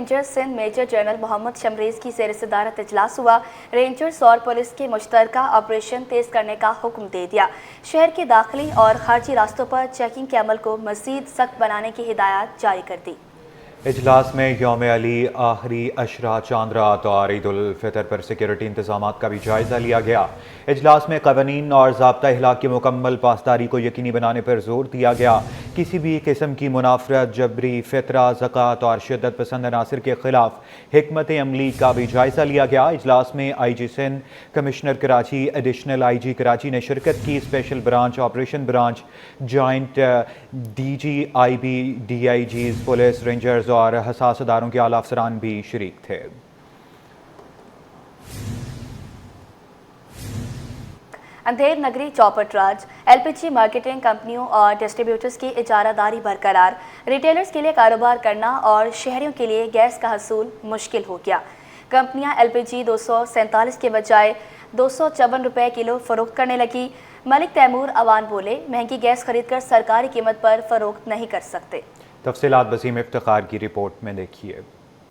Rangers Sindh major general Mohammad Shamrez की ज़ेर सदारत इजलास हुआ। रेंजर्स और पुलिस के मुश्तरका ऑपरेशन तेज करने का हुक्म दे दिया। शहर के दाखिली और खारजी रास्तों पर चेकिंग के अमल को मज़ीद सख्त बनाने की हिदायत जारी कर दी। इजलास में यौम अली आखिरी अशरा चांद रात और ईद उल फितर पर सिक्योरिटी इंतजामात का भी जायज़ा लिया गया। इजलास में क़वानीन और ज़ाब्ता अखलाक की मुकम्मल पासदारी को यकीनी बनाने पर जोर दिया गया। किसी भी किस्म की मुनाफरत, जबरी फितरा, ज़कात और शिद्दत पसंद अनासर के खिलाफ हिकमत अमली का भी जायज़ा लिया गया। इजलास में IG Sindh, commissioner Karachi, additional IG Karachi ने शिरकत की। Special branch, operation branch, joint DG, IB, DIGs, police, rangers और हसास अदारों के आला अफसरान भी शरीक थे। अंधेर नगरी चौपट राज, LPG मार्केटिंग कंपनियों और डिस्ट्रीब्यूटर्स की इजारादारी बरकरार। रिटेलर्स के लिए कारोबार करना और शहरियों के लिए गैस का हसूल मुश्किल हो गया। कंपनियां LPG 247 के बजाय 254 रुपये किलो फरोख्त करने लगी। मलिक तैमूर अवान बोले, महंगी गैस खरीदकर सरकारी कीमत पर फरोख्त नहीं कर सकते। तफसीलात वसीम इफ्तिखार की रिपोर्ट में देखिए।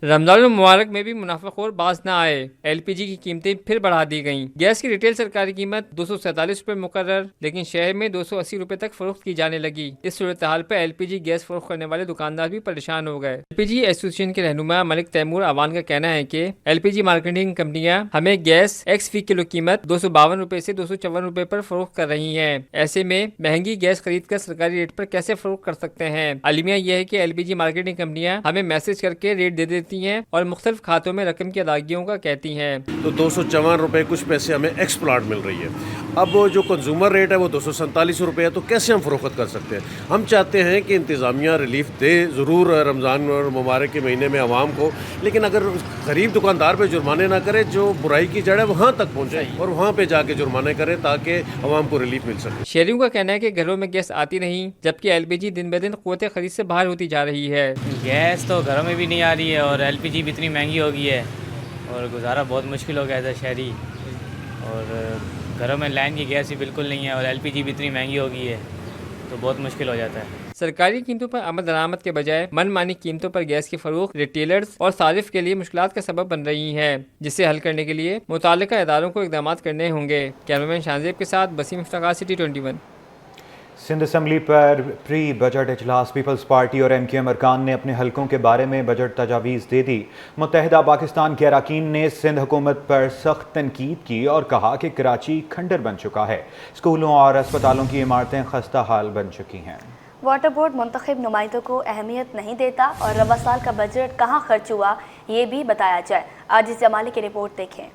रमजान मुबारक में भी मुनाफाखोर बाज न आए। LPG की कीमतें फिर बढ़ा दी गईं। गैस की रिटेल सरकारी कीमत 247 रुपये मुकर्रर, लेकिन शहर में 280 रुपये तक फरोख्त की जाने लगी। इस सूरत हाल पर LPG गैस फरोख्त करने वाले दुकानदार भी परेशान हो गए। LPG एसोसिएशन के रहनुमा मलिक तैमूर अवान का कहना है कि LPG मार्केटिंग कंपनियां हमें गैस एक्स फी किलो कीमत 252 रुपये से 254 रुपये पर फरोख्त कर रही हैं। ऐसे में महंगी गैस खरीद कर सरकारी रेट पर कैसे फरोख्त कर सकते हैं। अलमिया यह है कि LPG मार्केटिंग कंपनियां हमें मैसेज करके रेट दे देती हैं और मुख्तलिफ खातों में रकम की अदायगियों का कहती हैं। तो 254 रुपये कुछ पैसे हमें एक्सप्लाट मिल रही है। अब वो जो कंज्यूमर रेट है वो 247 रुपये है, तो कैसे हम फरोख्त कर सकते हैं। हम चाहते हैं कि इंतज़ामिया रिलीफ दे ज़रूर रमज़ान और मुबारक के महीने में आवाम को, लेकिन अगर गरीब दुकानदार पे जुर्माने ना करे, जो बुराई की जड़ है वहाँ तक पहुँचे और वहाँ पे जाके जुर्माने करे ताकि आवाम को रिलीफ मिल सके। शहरियों का कहना है कि घरों में गैस आती नहीं, जबकि LPG दिन ब दिन क़ुव्वत खरीद से बाहर होती जा रही है। गैस तो घरों में भी नहीं आ रही है और LPG भी इतनी महंगी हो गई है और गुजारा बहुत मुश्किल हो गया था शहरी, और घरों में लाइन की गैस भी बिल्कुल नहीं है और LPG भी इतनी महंगी हो गई है तो बहुत मुश्किल हो जाता है। सरकारी कीमतों पर अमल दरामद के बजाय मनमानी कीमतों पर गैस की फरोख्त रिटेलर्स और सारिफ के लिए मुश्किलात का सबब बन रही है, जिसे हल करने के लिए मुताल्लिका इदारों को इक़दाम करने होंगे। कैमरामैन शाहजेब के साथ बसीम इफ्तिखार, सिटी 21। सिंध असम्बली पर प्री बजट इजलास, पीपल्स पार्टी और MQM अरकान ने अपने हलकों के बारे में बजट तजावीज़ दे दी। मुत्तहिदा पाकिस्तान के अरकान ने सिंध हुकूमत पर सख्त तनकीद की और कहा कि कराची खंडर बन चुका है। स्कूलों और अस्पतालों की इमारतें खस्ता हाल बन चुकी हैं। वाटर बोर्ड मुंतखब नुमाइंदों को अहमियत नहीं देता और रवा साल का बजट कहाँ खर्च हुआ ये भी बताया जाए। आज इस जमाले की रिपोर्ट देखें।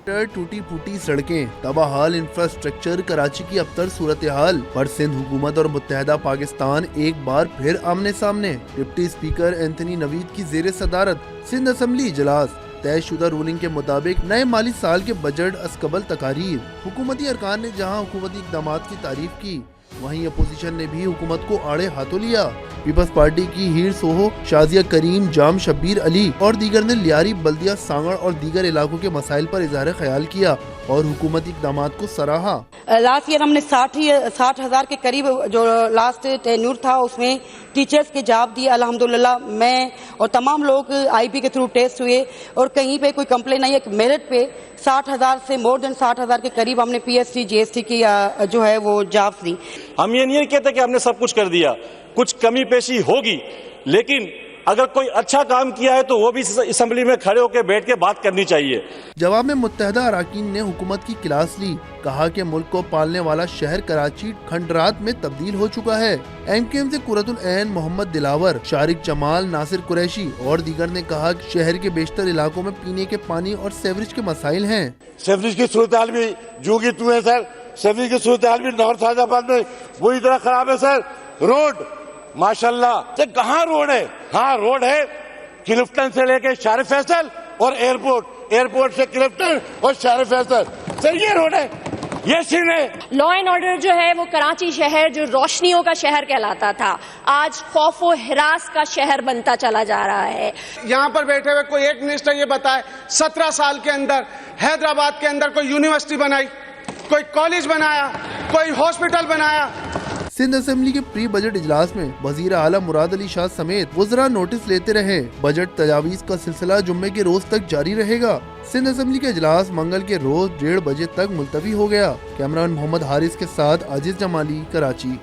टूटी फूटी सड़कें, तबाहाल इंफ्रास्ट्रक्चर, कराची की अबतर सूरत हाल पर सिंध हुकूमत और मुत्तहिदा पाकिस्तान एक बार फिर आमने सामने। डिप्टी स्पीकर एंथनी नवीद की ज़ेर सदारत सिंध असम्बली इजलास। तयशुदा रूलिंग के मुताबिक नए माली साल के बजट असकबल तकारीर। हुकूमती अरकान ने जहाँ हुकूमती इक़दामात की तारीफ की, वहीं अपोजिशन ने भी हुकूमत को आड़े हाथों लिया। पीपल्स पार्टी की हीर सोहो, शाजिया करीम, जाम शब्बीर अली और दीगर ने लियारी, बल्दिया, सांगड़ और दीगर इलाकों के मसाइल पर इज़हार ख्याल किया और हुकूमती इक़दामात को सराहा। लास्ट ईयर हमने 60,000 के करीब जो लास्ट टेन्यूर था उसमें टीचर्स के जॉब दिए। अल्हम्दुलिल्लाह मैं और तमाम लोग IB के थ्रू टेस्ट हुए और कहीं पे कोई कंप्लेन नहीं है। मेरिट पे 60,000 से मोर देन 60,000 के करीब हमने PST GST की जो है वो जॉब्स दी। हम ये नहीं कहते कि हमने सब कुछ कर दिया, कुछ कमी पेशी होगी, लेकिन अगर कोई अच्छा काम किया है तो वो भी असेंबली में खड़े होकर बैठ के बात करनी चाहिए। जवाब में मुत्तहिदा अरकान ने हुकूमत की क्लास ली। कहा कि मुल्क को पालने वाला शहर कराची खंडरात में तब्दील हो चुका है। MQM से कुरतुल ऐन मोहम्मद दिलावर, शारिक जमाल, नासिर कुरैशी और दीगर ने कहा कि शहर के बेशतर इलाकों में पीने के पानी और सेवरेज के मसाइल हैं। सेवरेज की सूरत हाल भी जूगी तू है सर, सेवरेज की सूरत हाल भी नॉर्थ हैदराबाद में बुरी तरह खराब है सर। रोड माशाल्लाह से कहाँ रोड है? हाँ रोड है, क्लिफ्टन से लेके शार फैसल और एयरपोर्ट से क्लिफ्टन और शार फैसल सर ये रोड है, ये सीन है। लॉ एंड ऑर्डर जो है वो कराची शहर जो रोशनियों का शहर कहलाता था आज खौफ व हिरास का शहर बनता चला जा रहा है। यहाँ पर बैठे हुए कोई एक मिनिस्टर ये बताए 17 साल के अंदर हैदराबाद के अंदर कोई यूनिवर्सिटी बनाई, कोई कॉलेज बनाया, कोई हॉस्पिटल बनाया। सिंध असेंबली के प्री बजट इजलास में वजीर आला मुराद अली शाह समेत वज़रा नोटिस लेते रहे। बजट तजावीज़ का सिलसिला जुम्मे के रोज तक जारी रहेगा। सिंध असेंबली का इजलास मंगल के रोज 1:30 बजे तक मुलतवी हो गया। कैमरामैन मोहम्मद हारिस के साथ अजीज जमाली, कराची।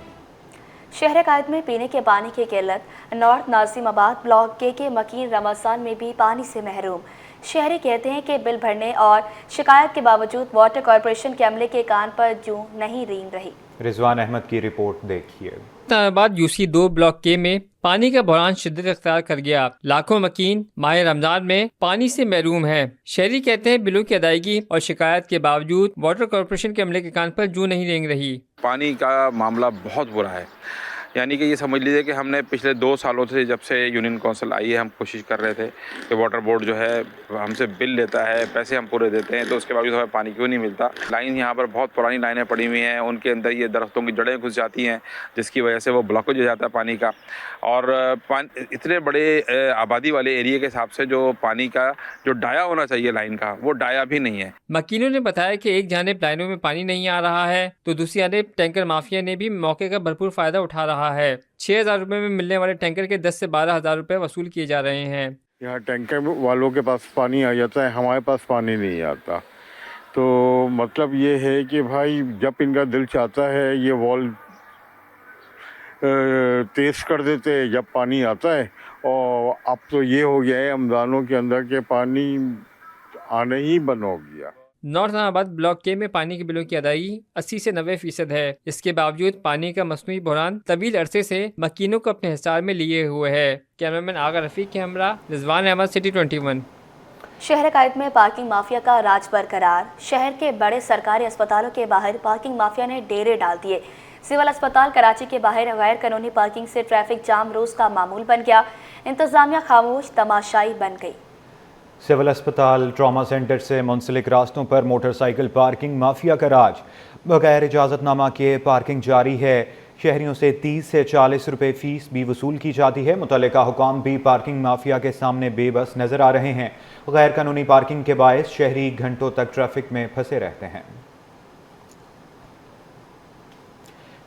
शहर कायद में पीने के पानी की किल्लत। नॉर्थ नाजिमाबाद ब्लॉक के मकीन रमजान में भी पानी से महरूम। शहरी कहते हैं कि बिल भरने और शिकायत के बावजूद वाटर कॉरपोरेशन के अमले के कान पर जूं नहीं रेंग रही। रिजवान अहमद की रिपोर्ट देखिए। इस्लामाबाद यूसी 2 ब्लॉक के में पानी का बहरान शिद्दत अख्तियार कर गया। लाखों मकीन माह रमजान में पानी से महरूम है। शहरी कहते हैं बिलों की अदायगी और शिकायत के बावजूद वाटर कॉरपोरेशन के अमले के कान पर जूं नहीं रेंग रही। पानी का मामला बहुत बुरा है, यानी कि ये समझ लीजिए कि हमने पिछले 2 सालों से, जब से यूनियन काउंसिल आई है, हम कोशिश कर रहे थे कि वाटर बोर्ड जो है हमसे बिल लेता है, पैसे हम पूरे देते हैं, तो उसके बावजूद हमें पानी क्यों नहीं मिलता। लाइन यहाँ पर बहुत पुरानी लाइनें पड़ी हुई हैं, उनके अंदर ये दरख्तों की जड़ें घुस जाती हैं, जिसकी वजह से वो ब्लॉकेज हो जाता है पानी का। और इतने बड़े आबादी वाले एरिया के हिसाब से जो पानी का जो डाया होना चाहिए लाइन का, वो डाया भी नहीं है। मकीनों ने बताया कि एक जानिब लाइनों में पानी नहीं आ रहा है तो दूसरी जानिब टैंकर माफिया ने भी मौके का भरपूर फायदा उठा रहा है। 6,000 रुपए में मिलने वाले टैंकर के 10 से 12,000 रुपए वसूल किए जा रहे हैं। यहाँ टैंकर वालों के पास पानी आ जाता है, हमारे पास पानी नहीं आता। तो मतलब ये है कि भाई जब इनका दिल चाहता है ये वॉल तेज कर देते हैं जब पानी आता है, और अब तो ये हो गया है रमजानों के अंदर के पानी आने ही बंद हो गया। नॉर्थ इस्लामाबाद ब्लॉक के में पानी के बिलों की अदायगी 80 से 90% है। इसके बावजूद पानी का मसनूई बहरान तवील अरसे से मकीनों को अपने हिसार में लिए हुए है। कैमरामैन आगा रफीक के हमरा रिजवान अहमद, सिटी 21। शहर कायद में पार्किंग माफिया का राज बरकरार। शहर के बड़े सरकारी अस्पतालों के बाहर पार्किंग माफिया ने डेरे डाल दिए। सिविल अस्पताल कराची के बाहर गैर कानूनी पार्किंग से ट्रैफिक जाम रोज का मामूल बन गया। इंतजामिया खामोश तमाशाई बन गई। सिविल अस्पताल ट्रॉमा सेंटर से मुंसलिक रास्तों पर मोटरसाइकिल पार्किंग माफिया का राज। बगैर इजाज़तनामा के पार्किंग जारी है। शहरियों से 30 से 40 रुपए फीस भी वसूल की जाती है। मुतल्लिका हुकाम भी पार्किंग माफिया के सामने बेबस नजर आ रहे हैं। गैर कानूनी पार्किंग के बायस शहरी घंटों तक ट्रैफिक में फंसे रहते हैं।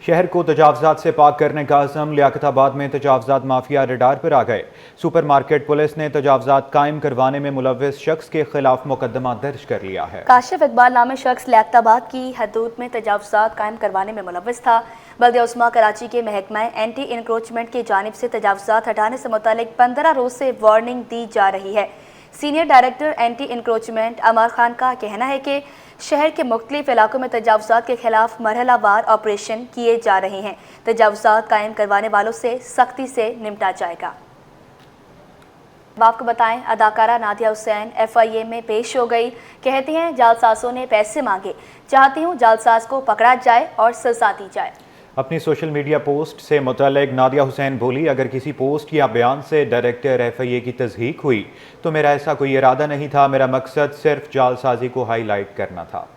शहर को तजावजात से पाक करने का अज़म। लियाकताबाद में तजावजात माफिया रडार पर आ गए। सुपर मार्केट पुलिस ने तजावजात कायम करवाने में मुलव्विस शख्स के खिलाफ मुकदमा दर्ज कर लिया है। काशिफ इकबाल नामी शख्स लियाकताबाद की हदूद में तजावजात कायम करवाने में मुलव्विस था। बल्दिया उस्मा कराची के महकमा एंटी इंक्रोचमेंट की जानिब से तजावजात हटाने से मुतालिक 15 रोज से वार्निंग दी जा रही है। सीनियर डायरेक्टर एंटी इंक्रोचमेंट अमर खान का कहना है कि शहर के मुख्तलिफ इलाकों में तजावजात के खिलाफ मरहलावार ऑपरेशन किए जा रहे हैं। तजावजात कायम करवाने वालों से सख्ती से निपटा जाएगा। आपको बताएं, अदाकारा नादिया हुसैन FIA में पेश हो गई। कहती हैं जालसाजों ने पैसे मांगे, चाहती हूँ जालसाज को पकड़ा जाए और सजा दी जाए। अपनी सोशल मीडिया पोस्ट से मुतल्लिक नादिया हुसैन बोली, अगर किसी पोस्ट या बयान से डायरेक्टर FIA की तस्दीक हुई तो मेरा ऐसा कोई इरादा नहीं था। मेरा मकसद सिर्फ जालसाजी को हाईलाइट करना था।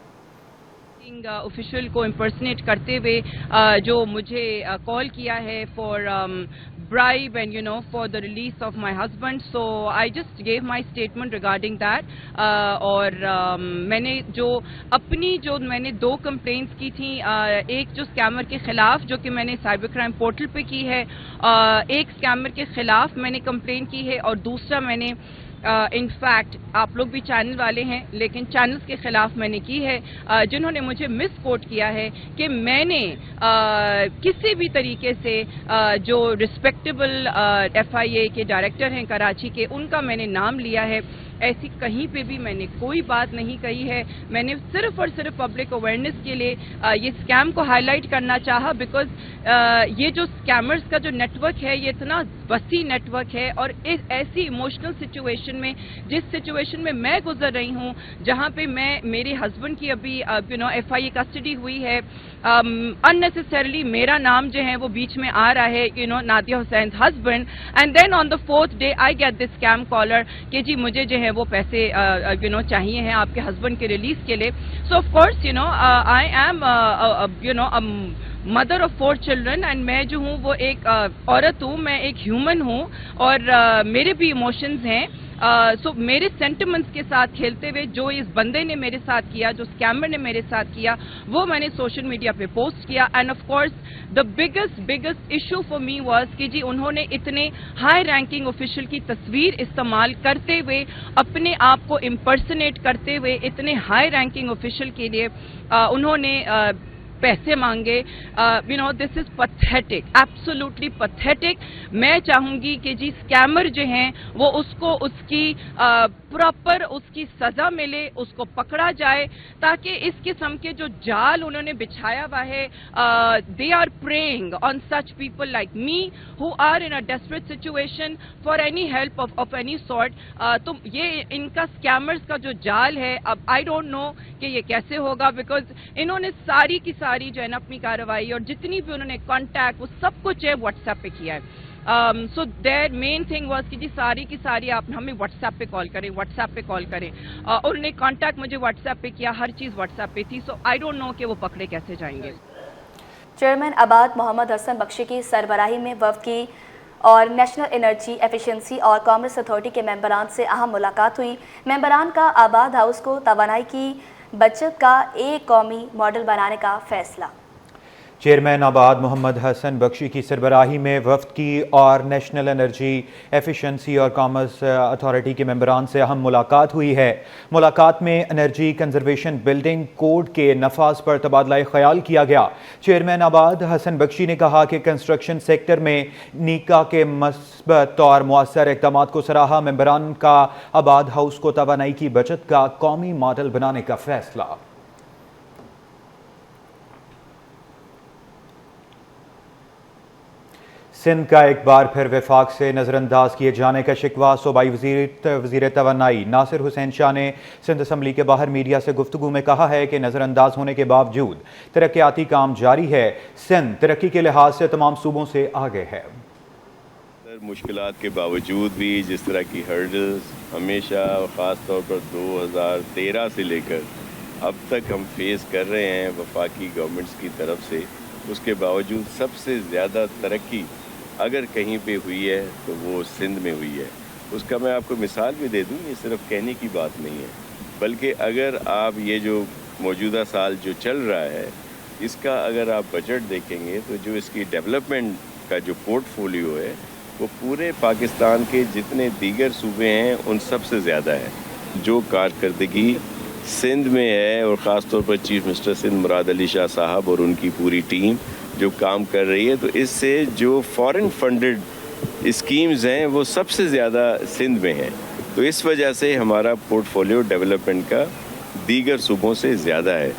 ऑफिशियल को इम्पर्सनेट करते हुए जो मुझे कॉल किया है for bribe and for the release of my husband, so I just gave my statement regarding that और मैंने मैंने 2 कंप्लेंट्स की थी। एक जो स्कैमर के खिलाफ जो कि मैंने साइबर क्राइम पोर्टल पे की है, एक स्कैमर के खिलाफ मैंने कंप्लेंट की है, और दूसरा मैंने इनफैक्ट आप लोग भी चैनल वाले हैं लेकिन चैनल्स के खिलाफ मैंने की है जिन्होंने मुझे मिसकोट किया है कि मैंने किसी भी तरीके से जो रिस्पेक्टेबल FIA के डायरेक्टर हैं कराची के, उनका मैंने नाम लिया है। ऐसी कहीं पे भी मैंने कोई बात नहीं कही है। मैंने सिर्फ और सिर्फ पब्लिक अवेयरनेस के लिए ये स्कैम को हाईलाइट करना चाहा, बिकॉज ये जो स्कैमर्स का जो नेटवर्क है ये इतना वसी नेटवर्क है, और एक ऐसी इमोशनल सिचुएशन में, जिस सिचुएशन में मैं गुजर रही हूँ, जहाँ पे मेरे हस्बैंड की अभी FIA कस्टडी हुई है, अननेसेसरली मेरा नाम जो है वो बीच में आ रहा है, Nadia Hussain husband, and then on the 4th day I get this scam caller कि जी मुझे जो है वो पैसे चाहिए हैं आपके हस्बैंड के रिलीज के लिए। सो of course I am mother of 4 children and मैं जो हूँ वो एक औरत हूँ, मैं एक ह्यूमन हूँ और मेरे भी इमोशंस हैं। सो मेरे सेंटिमेंट्स के साथ खेलते हुए जो इस बंदे ने मेरे साथ किया, जो स्कैमर ने मेरे साथ किया, वो मैंने सोशल मीडिया पे पोस्ट किया। End of course the biggest issue for me was कि जी उन्होंने इतने हाई रैंकिंग ऑफिशियल की तस्वीर इस्तेमाल करते हुए, अपने आप को इम्पर्सनेट करते हुए इतने हाई रैंकिंग ऑफिशियल के लिए उन्होंने पैसे मांगे। You know this is pathetic, absolutely pathetic. मैं चाहूंगी कि जी स्कैमर जो हैं वो उसको उसकी प्रॉपर उसकी सजा मिले, उसको पकड़ा जाए, ताकि इस किस्म के जो जाल उन्होंने बिछाया हुआ है, they are preying on such people like me who are in a desperate situation for any help of any sort. तो ये इनका स्कैमर्स का जो जाल है, अब आई डोंट नो कि ये कैसे होगा, बिकॉज इन्होंने सारी की सारी जो है ना अपनी कार्रवाई और जितनी भी उन्होंने कॉन्टैक्ट वो सब कुछ है व्हाट्सएप पे किया है। So their main thing was कि जी सारी की सारी आप हमें व्हाट्सएप पे कॉल करें, व्हाट्सएप पे कॉल करें। उन्होंने कांटेक्ट मुझे व्हाट्सएप पे किया, हर चीज़ व्हाट्सएप पे थी। सो आई डोंट नो कि वो पकड़े कैसे जाएंगे। चेयरमैन आबाद मोहम्मद हसन बख्शी की सरबराही में वफ्द की और नेशनल एनर्जी एफिशिएंसी और कॉमर्स अथॉरिटी के मेंबरान से अहम मुलाकात हुई। मेंबरान का आबाद हाउस को तवानाई की बचत का एक कौमी मॉडल बनाने का फैसला। चेयरमैन आबाद मोहम्मद हसन बख्शी की सरबराही में वफ्द की और नेशनल एनर्जी एफिशिएंसी और कॉमर्स अथॉरिटी के मेंबरान से अहम मुलाकात हुई है। मुलाकात में एनर्जी कंजर्वेशन बिल्डिंग कोड के नफाज पर तबादला ख्याल किया गया। चेयरमैन आबाद हसन बख्शी ने कहा कि कंस्ट्रक्शन सेक्टर में नीका के मस्बत और मुअस्सर इक़दामात को सराहा। मेंबरान का आबाद हाउस को तवानाई की बचत का कौमी मॉडल बनाने का फैसला। सिंध का एक बार फिर वफाक से नज़रअंदाज किए जाने का शिकवा सूबाई वज़ीर तवानाई नासिर हुसैन शाह ने सिंध असम्बली के बाहर मीडिया से गुफ्तगू में कहा है कि नज़रअंदाज होने के बावजूद तरक्याती काम जारी है। सिंध तरक्की के लिहाज से तमाम सूबों से आगे है। मुश्किलात के बावजूद भी जिस तरह की हर्डल्स हमेशा और ख़ास तौर पर 2013 से लेकर अब तक हम फेस कर रहे हैं वफाकी गवर्नमेंट्स की तरफ से, उसके बावजूद सबसे ज़्यादा तरक्की अगर कहीं पे हुई है तो वो सिंध में हुई है। उसका मैं आपको मिसाल भी दे दूँ, ये सिर्फ कहने की बात नहीं है, बल्कि अगर आप ये जो मौजूदा साल जो चल रहा है इसका अगर आप बजट देखेंगे तो जो इसकी डेवलपमेंट का जो पोर्टफोलियो है वो पूरे पाकिस्तान के जितने दीगर सूबे हैं उन सब से ज़्यादा है। जो कारकर्दगी सिंध में है और ख़ास तौर पर चीफ मिनिस्टर सिंध मुराद अली शाह साहब और उनकी पूरी टीम जो काम कर रही है, तो इससे जो फॉरेन फंडेड स्कीम्स हैं वो सबसे ज़्यादा सिंध में हैं। तो इस वजह से हमारा पोर्टफोलियो डेवलपमेंट का दीगर सूबों से ज़्यादा है।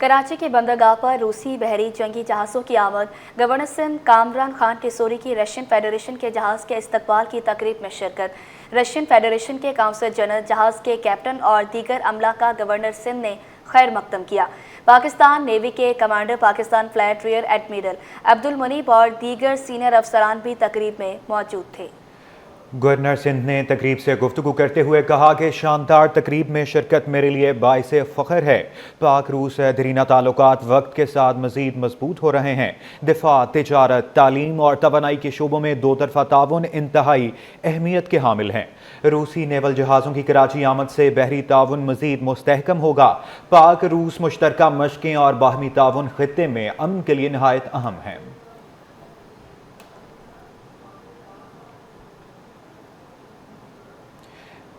कराची के बंदरगाह पर रूसी बहरी जंगी जहाज़ों की आमद। गवर्नर सिंध कामरान खान टिसोरी की रशियन फेडरेशन के जहाज़ के इस्तकबाल की तकरीब में शिरकत। रशियन फेडरेशन के काउंसिल जनरल, जहाज़ के कैप्टन और दीगर अमला का गवर्नर सिंध ने खैर मकदम किया। पाकिस्तान नेवी के commander, Pakistan fleet rear admiral Abdul Munib और दीगर सीनियर अफसरान भी तकरीब में मौजूद थे। गवर्नर सिंध ने तकरीब से गुफ्तगू करते हुए कहा कि शानदार तकरीब में शिरकत मेरे लिए बाइसे फ़ख्र है। पाक रूस दरीना ताल्लुकात वक्त के साथ मज़ीद मजबूत हो रहे हैं। दिफा, तिजारत, तालीम और तवानाई के शोबों में दो तरफ़ा ताउन इंतहाई अहमियत के हामिल हैं। रूसी नेवल जहाज़ों की कराची आमद से बहरी ताउन मज़ीद मुस्तहकम होगा। पाक रूस मुश्तरका मशक़ें और बाहमी ताउन ख़ित्ते में अमन के लिए नहायत अहम हैं।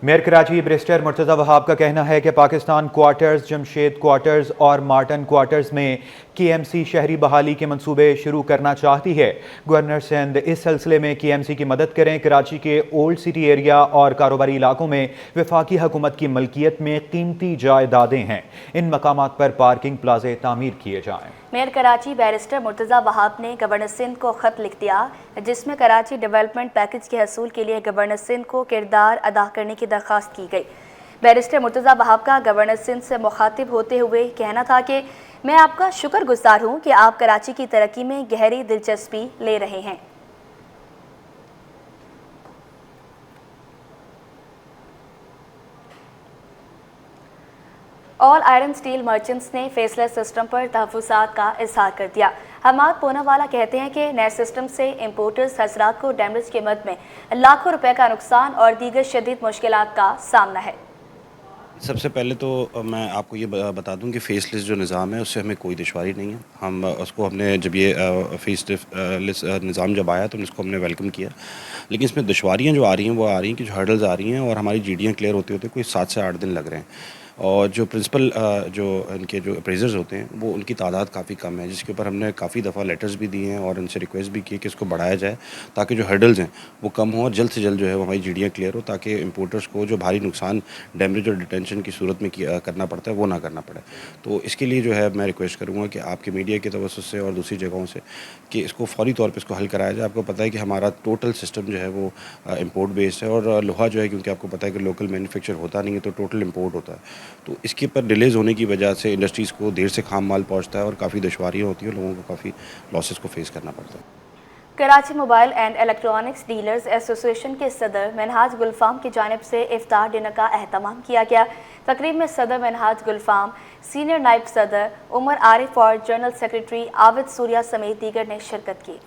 मेयर कराची बैरिस्टर मुर्तज़ा वहाब का कहना है कि पाकिस्तान क्वार्टर्स, जमशेद क्वार्टर्स और मार्टन क्वार्टर्स में KMC शहरी बहाली के मंसूबे शुरू करना चाहती है। गवर्नर सिंध इस सिलसिले में KMC की मदद करें। कराची के ओल्ड सिटी एरिया और कारोबारी इलाकों में वफाकी हुकूमत की मलकियत में कीमती जायदादें हैं। इन मकामात पर पार्किंग प्लाजे तामीर किए जाएँ। मेयर कराची बैरिस्टर मुर्तज़ा वहाब ने गवर्नर सिंध को ख़त लिख दिया, जिसमें कराची डेवलपमेंट पैकेज के हसूल के लिए गवर्नर सिंध को किरदार अदा करने की दरख्वास्त की गई। बैरिस्टर मुर्तज़ा वहाब का गवर्नर सिंध से मुखातिब होते हुए कहना था कि मैं आपका शुक्रगुजार हूँ कि आप कराची की तरक्की में गहरी दिलचस्पी ले रहे हैं। ऑल आयरन स्टील मर्चेंट्स ने फेसलेस सिस्टम पर तहफ़्फ़ुज़ात का इज़हार कर दिया। حماد پوناوالا کہتے ہیں کہ نئے سسٹم سے امپورٹرز حضرات کو ڈیمریج قیمت میں لاکھوں روپے کا نقصان اور دیگر شدید مشکلات کا سامنا ہے۔ سب سے پہلے تو میں آپ کو یہ بتا دوں کہ فیس لسٹ جو نظام ہے اس سے ہمیں کوئی دشواری نہیں ہے۔ ہم اس کو ہم نے جب یہ فیس لسٹ نظام جب آیا تو اس کو ہم نے ویلکم کیا، لیکن اس میں دشواریاں جو آ رہی ہیں وہ آ رہی ہیں کہ جو ہرڈلز آ رہی ہیں اور ہماری جیڈیاں کلیئر ہوتے ہوتے کوئی 7 سے 8 دن لگ رہے ہیں، اور جو پرنسپل جو ان کے جو اپریزرز ہوتے ہیں وہ ان کی تعداد کافی کم ہے، جس کے اوپر ہم نے کافی دفعہ لیٹرز بھی دیے ہیں اور ان سے ریکویسٹ بھی کی کہ اس کو بڑھایا جائے تاکہ جو ہرڈلز ہیں وہ کم ہوں اور جلد سے جلد جو ہے وہ ہماری جیڈیاں کلیئر ہو، تاکہ امپورٹرز کو جو بھاری نقصان ڈیمیج اور ڈیٹینشن کی صورت میں کرنا پڑتا ہے وہ نہ کرنا پڑے۔ تو اس کے لیے جو ہے میں ریکویسٹ کروں گا کہ آپ کے میڈیا کے توسط سے اور دوسری جگہوں سے کہ اس کو فوری طور پہ اس کو حل کرایا جائے۔ آپ کو پتہ ہے کہ ہمارا ٹوٹل سسٹم جو ہے وہ امپورٹ بیسڈ ہے، اور لوہا جو ہے کیونکہ آپ کو پتہ ہے کہ لوکل مینوفیکچر ہوتا نہیں ہے تو ٹوٹل امپورٹ ہوتا ہے، تو اس کے اوپر ڈیلیز ہونے کی وجہ سے انڈسٹریز کو دیر سے خام مال پہنچتا ہے اور کافی دشواریاں ہوتی ہیں، لوگوں کو کافی لاسز کو فیس کرنا پڑتا ہے۔ Karachi mobile and electronics dealers ایسوسی ایشن کے صدر منہاج گلفام کی جانب سے افطار ڈنر کا اہتمام کیا گیا۔ تقریب میں صدر منہاج گلفام، سینئر نائب صدر عمر عارف اور جنرل سیکرٹری عابد سوریا سمیت دیگر نے شرکت کی۔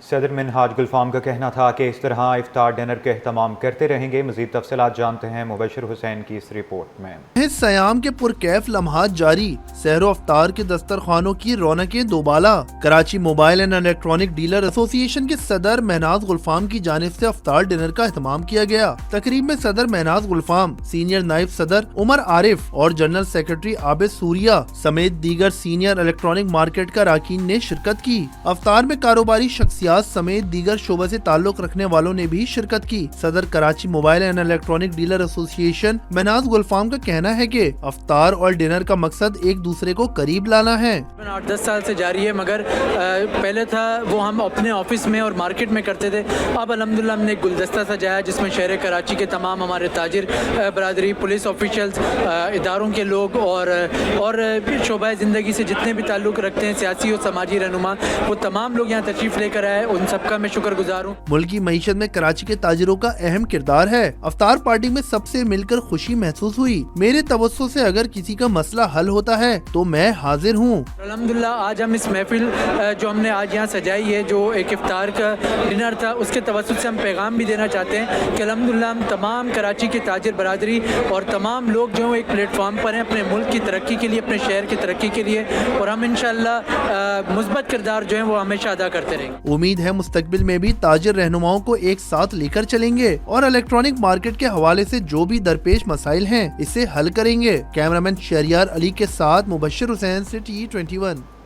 صدر منہاج گلفام کا کہنا تھا کہ اس طرح افطار ڈنر کا اہتمام کرتے رہیں گے۔ مزید تفصیلات جانتے ہیں مبشر حسین کی اس رپورٹ میں۔ سیام کے پرکیف لمحات جاری، سحر و افطار کے دسترخوانوں کی رونقیں دوبالا۔ Karachi mobile and electronic dealer association کے صدر منہاج گلفام کی جانب سے افطار ڈنر کا اہتمام کیا گیا۔ تقریب میں صدر منہاج گلفام، سینئر نائب صدر عمر عارف اور جنرل سیکرٹری عابد سوریا سمیت دیگر سینئر الیکٹرانک مارکیٹ کا اراکین نے شرکت کی۔ افطار میں کاروباری شخصیات سمیت دیگر شعبہ سے تعلق رکھنے والوں نے بھی شرکت کی۔ صدر Karachi mobile and electronic dealer ایسوسی ایشن منہاج گلفام کا کہنا ہے کہ افطار اور ڈنر کا مقصد ایک دوسرے کو قریب لانا ہے۔ 8-10 سال سے جاری ہے، مگر پہلے تھا وہ ہم اپنے آفس میں اور مارکیٹ میں کرتے تھے، اب الحمدللہ ہم نے ایک گلدستہ سجایا جس میں شہر کراچی کے تمام ہمارے تاجر برادری، پولیس آفیشلز، اداروں کے لوگ اور شعبہ زندگی سے جتنے بھی تعلق رکھتے ہیں، سیاسی اور سماجی رہنما، وہ تمام لوگ یہاں تشریف لے کر آئے، ان سب کا میں شکر گزار ہوں۔ ملکی معیشت میں کراچی کے تاجروں کا اہم کردار ہے۔ افطار پارٹی میں سب سے مل کر خوشی محسوس ہوئی۔ میرے توسط سے اگر کسی کا مسئلہ حل ہوتا ہے تو میں حاضر ہوں۔ الحمدللہ آج ہم اس محفل جو ہم نے آج یہاں سجائی ہے، جو ایک افطار کا ڈنر تھا، اس کے توسط سے ہم پیغام بھی دینا چاہتے ہیں کہ الحمدللہ ہم تمام کراچی کے تاجر برادری اور تمام لوگ جو ایک پلیٹ فارم پر ہیں اپنے ملک کی ترقی کے لیے، اپنے شہر کی ترقی کے لیے، اور ہم انشاءاللہ مثبت کردار جو ہیں وہ ہمیشہ ادا کرتے رہیں گے۔ امید ہے مستقبل میں بھی تاجر رہنماؤں کو ایک ساتھ لے کر چلیں گے اور الیکٹرانک مارکیٹ کے حوالے سے جو بھی درپیش مسائل ہیں اسے حل کریں گے۔ کیمرامین شہریار علی کے ساتھ مبشر حسین، City 21۔